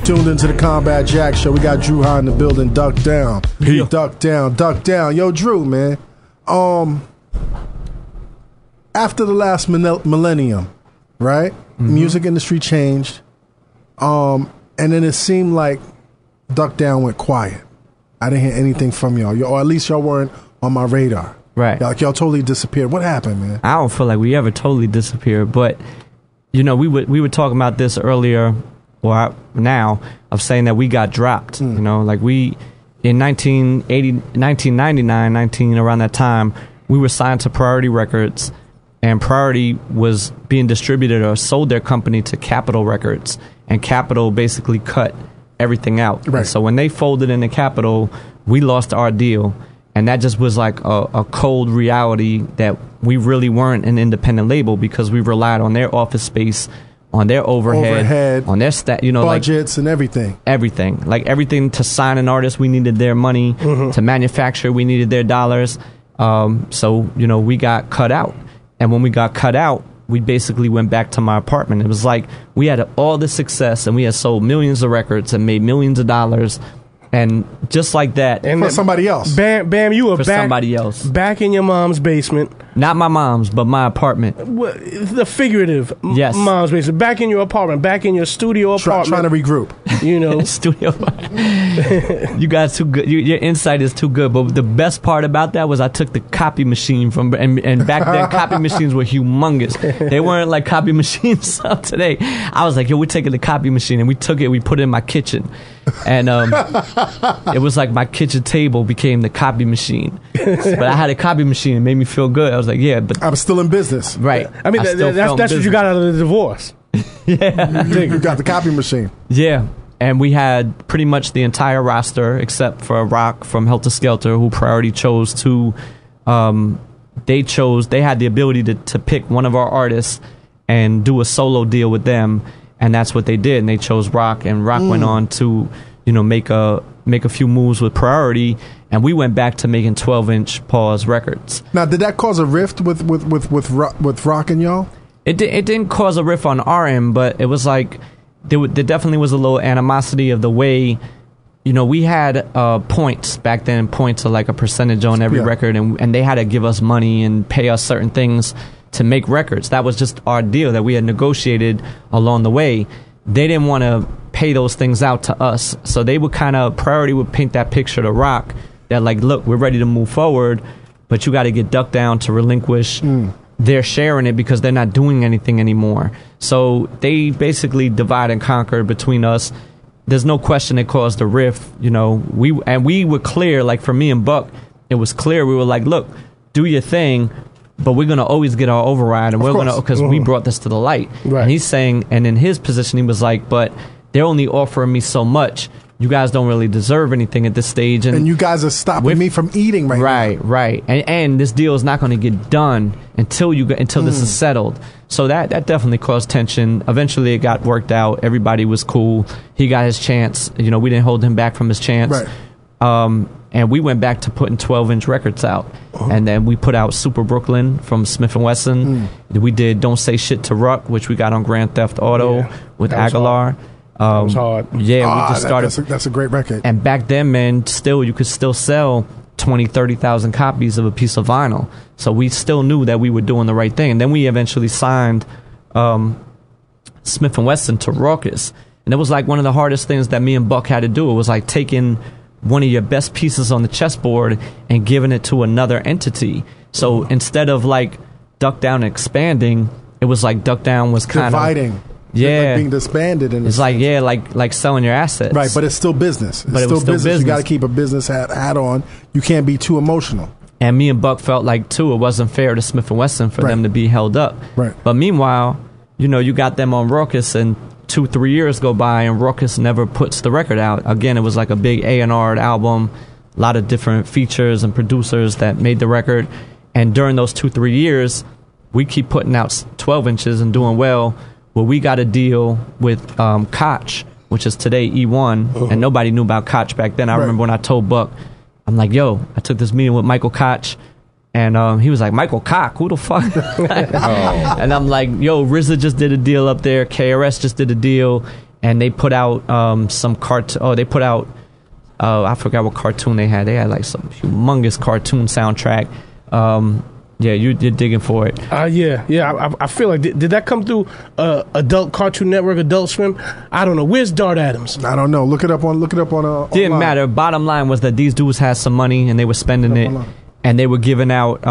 Tuned into the Combat Jack Show. We got Dru Ha in the building. Duck down. Duck down. Duck down. Yo, Dru, man. After the last millennium, right? Mm-hmm. Music industry changed. And then it seemed like Duck Down went quiet. I didn't hear anything from y'all. Or at least y'all weren't on my radar. Right. Y'all totally disappeared. What happened, man? I don't feel like we ever totally disappeared, but you know, we were talking about this earlier, or now, of saying that we got dropped. You know, like we in 1999, around that time, we were signed to Priority Records, and Priority was being distributed or sold their company to Capitol Records, and Capitol basically cut everything out. Right. So when they folded into Capitol, we lost our deal. And that just was like a cold reality that we really weren't an independent label because we relied on their office space, on their overhead on their budgets, like, and everything. Everything. Like everything to sign an artist, we needed their money. Mm-hmm. To manufacture, we needed their dollars. So, you know, we got cut out. And when we got cut out, we basically went back to my apartment. It was like we had all this success and we had sold millions of records and made millions of dollars. And just like that, and for somebody else. Bam, you were somebody else. Back in your mom's basement. Not my mom's, but my apartment. The figurative yes. Mom's basement. Back in your apartment. Back in your studio apartment. Trying to regroup. You know. Studio. You guys too good. Your insight is too good. But the best part about that was I took the copy machine from, and back then copy machines were humongous. They weren't like copy machines of today. I was like, yo, we're taking the copy machine, and we took it, we put it in my kitchen. And it was like my kitchen table became the copy machine. But I had a copy machine. It made me feel good. I was like, yeah, but I'm still in business. Right. I mean, that's what you got out of the divorce. Yeah. You got the copy machine. Yeah. And we had pretty much the entire roster except for Rock from Helter Skelter, who Priority chose to. They had the ability to pick one of our artists and do a solo deal with them. And that's what they did. And they chose Rock, and Rock went on to, you know, make a few moves with Priority, and we went back to making 12-inch pause records. Now, did that cause a rift with Rock and y'all? It didn't cause a rift on our end, but it was like there definitely was a little animosity of the way, you know, we had points back then, points are like a percentage on every record, and they had to give us money and pay us certain things to make records. That was just our deal that we had negotiated along the way. They didn't want to pay those things out to us, so they would Priority would paint that picture to Rock that like, look, we're ready to move forward, but you got to get Duck Down to relinquish their share in it because they're not doing anything anymore. So they basically divide and conquer between us. There's no question it caused a rift, you know. We were clear, like for me and Buck, it was clear. We were like, look, do your thing, but we're going to always get our override, and we're going to, because we brought this to the light. Right. And he's saying, and in his position, he was like, but they're only offering me so much. You guys don't really deserve anything at this stage. And you guys are stopping me from eating right now. Right. And this deal is not going to get done until this is settled. So that definitely caused tension. Eventually, it got worked out. Everybody was cool. He got his chance. You know, we didn't hold him back from his chance. Right. And we went back to putting 12-inch records out. And then we put out Super Brooklyn from Smith & Wesson. We did Don't Say Shit to Ruck, which we got on Grand Theft Auto with Aguilar. That was hard. Yeah, we just started. That's a great record. And back then, man, you could still sell 20, 30,000 copies of a piece of vinyl. So we still knew that we were doing the right thing. And then we eventually signed Smith & Wesson to Rawkus. And it was like one of the hardest things that me and Buck had to do. It was like taking one of your best pieces on the chessboard and giving it to another entity. So instead of like Duck Down expanding, it was like Duck Down was kind of dividing. Yeah, like being disbanded. It's like like selling your assets. Right, but it's still business. It's but it was still business. You got to keep a business hat on. You can't be too emotional. And me and Buck felt like too, it wasn't fair to Smith & Wesson for them to be held up. Right. But meanwhile, you know, you got them on Rawkus, and 2-3 years go by, and Rawkus never puts the record out. Again, it was like a big A&R album, a lot of different features and producers that made the record. And during those 2-3 years, we keep putting out 12 inches and doing well. Well, we got a deal with Koch, which is today E1, and nobody knew about Koch back then. I remember when I told Buck, I'm like, yo, I took this meeting with Michael Koch, and he was like, Michael Koch, who the fuck? And I'm like, yo, RZA just did a deal up there, KRS just did a deal, and they put out some cartoon. Oh, they put out I forgot what cartoon they had. They had like some humongous cartoon soundtrack. Yeah, you're digging for it. Yeah. I feel like did that come through Adult Cartoon Network, Adult Swim? I don't know. Where's Dart Adams? I don't know. Look it up on. Didn't online. matter. Bottom line was that these dudes had some money and they were spending it, and they were giving out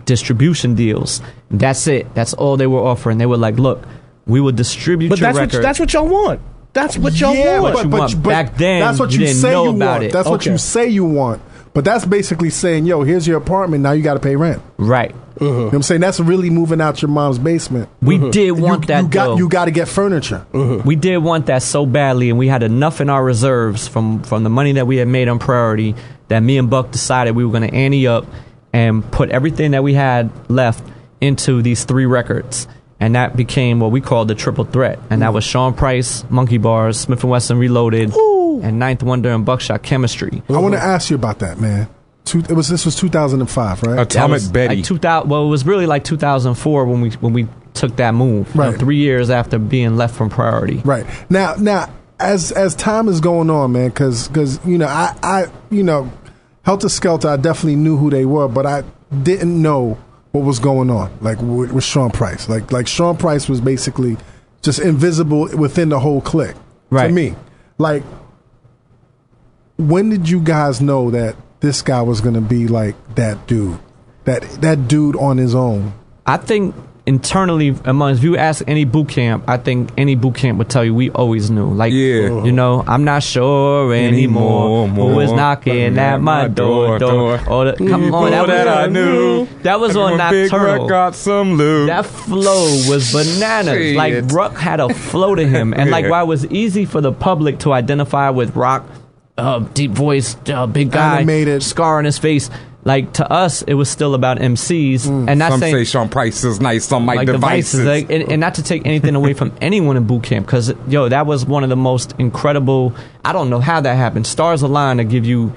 distribution deals. That's it. That's all they were offering. They were like, "Look, we will distribute your record." That's what y'all want. That's what y'all want. But back then, that's what you you didn't say know you about want. it. That's what you say you want. But that's basically saying, yo, here's your apartment. Now you got to pay rent. Right. You know what I'm saying? That's really moving out your mom's basement. We did want that, though. You got to get furniture. We did want that so badly, and we had enough in our reserves from the money that we had made on Priority that me and Buck decided we were going to ante up and put everything that we had left into these 3 records. And that became what we called the triple threat. And that was Sean Price, Monkey Bars, Smith & Wesson Reloaded, and Ninth Wonder and Buckshot Chemistry. I want to ask you about that, man. This was 2005, right? Atomic Betty. Like 2000, well, it was really like 2004 when we took that move. Right. 3 years after being left from Priority. Right. Now, as time is going on, man, because I Helter Skelter, I definitely knew who they were, but I didn't know what was going on, like with Sean Price. Like Sean Price was basically just invisible within the whole clique. Right. To me, like, when did you guys know that this guy was going to be like that dude, that dude on his own? I think internally, if you ask any boot camp, I think any boot camp would tell you we always knew. Like, I'm not sure anymore who is knocking at my door. Come on, I knew. That was on Nocturnal. Got some loot. That flow was bananas. Shit. Like, Ruck had a flow to him. And like, while it was easy for the public to identify with Rock, deep voice, big guy, animated, scar on his face, like, to us, it was still about MCs. And not some saying, say Sean Price is nice, some like devices. devices. Like, and not to take anything away from anyone in boot camp, because, that was one of the most incredible. I don't know how that happened. Stars align to give you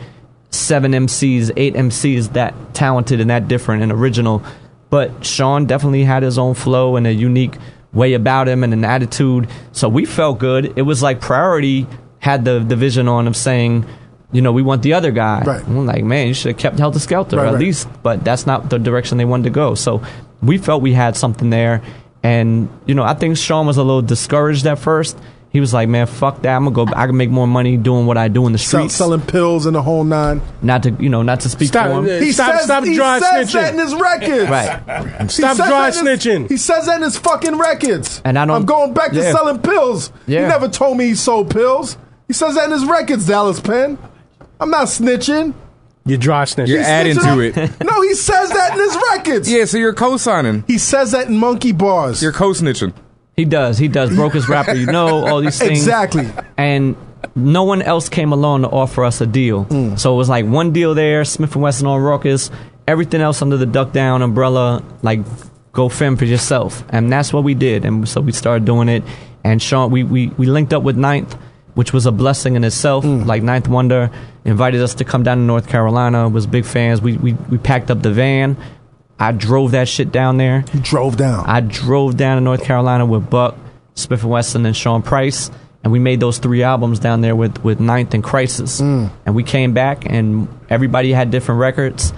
7 MCs, 8 MCs that talented and that different and original. But Sean definitely had his own flow and a unique way about him and an attitude. So we felt good. It was like Priority had the vision on of saying, we want the other guy. Right. And we're like, man, you should have kept Helter Skelter at least. But that's not the direction they wanted to go. So we felt we had something there. And, I think Sean was a little discouraged at first. He was like, man, fuck that. I can make more money doing what I do in the streets. Selling pills and the whole nine. Not to speak for him. He says that in his records. Right. Stop dry snitching. He says that in his fucking records. And I'm going back to selling pills. Yeah. He never told me he sold pills. He says that in his records, Dallas Penn. I'm not snitching. You're dry snitching. You're adding to it. No, he says that in his records. Yeah, so you're co-signing. He says that in Monkey Bars. You're co-snitching. He does. Broke his rapper, all these things. Exactly. And no one else came along to offer us a deal. So it was like one deal there, Smith & Wesson on Ruckus, everything else under the Duck Down umbrella, like, go fend for yourself. And that's what we did. And so we started doing it. And Sean, we linked up with Ninth, which was a blessing in itself. Like, Ninth Wonder invited us to come down to North Carolina, was big fans. We packed up the van. I drove that shit down there. You drove down? I drove down to North Carolina with Buck, Smith & Wesson, and Sean Price. And we made those 3 albums down there with Ninth and Crisis. And we came back, and everybody had different records.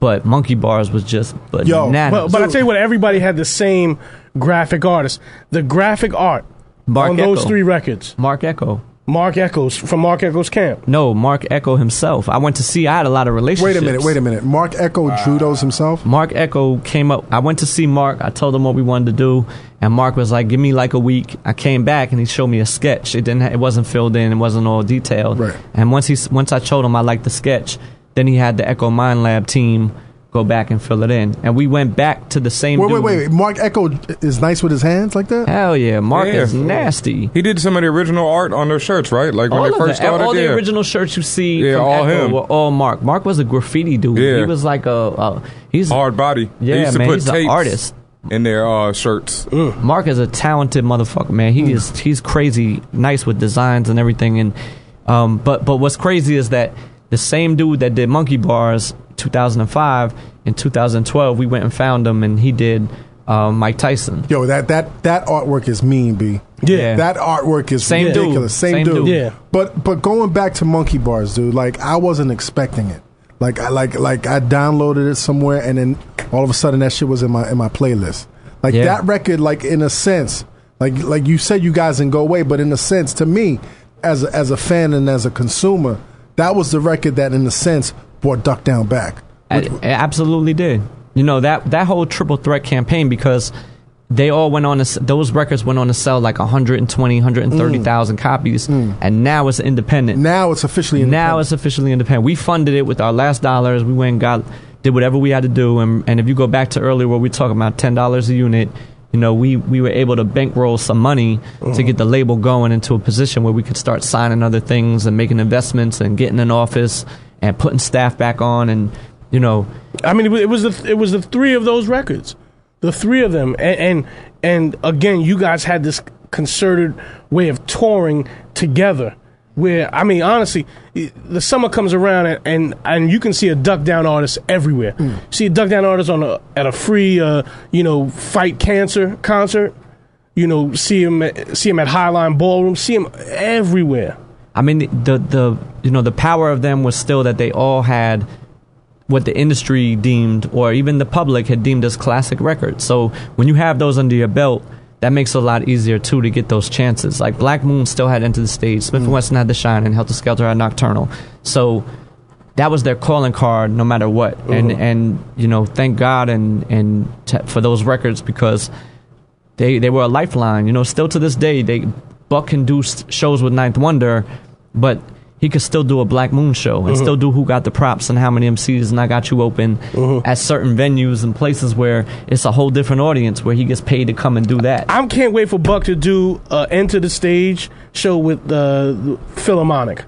But Monkey Bars was just bananas. But I tell you what, everybody had the same graphic artist. The graphic art Marc on Ecko. those 3 records. Marc Ecko. Marc Ecko's from Marc Ecko's camp. No, Marc Ecko himself. I had a lot of relationships. Wait a minute. Marc Ecko drew those himself? Marc Ecko came up. I went to see Marc. I told him what we wanted to do, and Marc was like, "Give me like a week." I came back and he showed me a sketch. It wasn't filled in. It wasn't all detailed. Right. And once I told him I liked the sketch, then he had the Ecko Mind Lab team go back and fill it in. And we went back to the same dude. Wait. Marc Ecko is nice with his hands like that? Hell yeah. Marc is nasty. He did some of the original art on their shirts, right? Like when they first started. All the original shirts you see from all Ecko him. were all Marc. Marc was a graffiti dude. Yeah. He was like he's hard body. Yeah, they used to man, put he's tapes an artist. in their shirts. Marc is a talented motherfucker, man. He's crazy nice with designs and everything. And but what's crazy is that the same dude that did Monkey Bars 2005, in 2012 we went and found him, and he did Mike Tyson. Yo, that artwork is mean, B. Yeah. That artwork is Same dude. ridiculous. Same Same dude. dude. Yeah. But going back to Monkey Bars, dude, like I wasn't expecting it. Like I downloaded it somewhere, and then all of a sudden that shit was in my playlist. Like that record, like in a sense, like you said, you guys didn't go away, but in a sense, to me, as a fan and as a consumer, that was the record that, in a sense, brought Duck Down back. It absolutely did. You know, that whole Triple Threat campaign, because they all went on to, those records went on to sell like 120, 130,000 copies, and now it's independent. Now it's officially independent. We funded it with our last dollars. We went and did whatever we had to do, and if you go back to earlier where we talking about $10 a unit, you know, we were able to bankroll some money to get the label going into a position where we could start signing other things and making investments and getting an office and putting staff back on, and you know, I mean, it was the three of those records, the three of them, and again, you guys had this concerted way of touring together. Where, I mean, honestly, the summer comes around and you can see a Duck Down artist everywhere. See a Duck Down artist at a free, fight cancer concert. You know, see him at Highline Ballroom. See him everywhere. I mean, the power of them was still that they all had what the industry deemed, or even the public had deemed, as classic records. So when you have those under your belt, that makes it a lot easier, too, to get those chances. Like, Black Moon still had Enter the Stage. Smith & Wesson had The Shine, and Helter Skelter had Nocturnal. So that was their calling card no matter what. And you know, thank God for those records, because they were a lifeline. You know, still to this day, Buck can do shows with Ninth Wonder, but he could still do a Black Moon show and still do Who Got the Props and How Many MCs and I Got You Open at certain venues and places where it's a whole different audience, where he gets paid to come and do that. I can't wait for Buck to do Enter the Stage show with Philharmonic.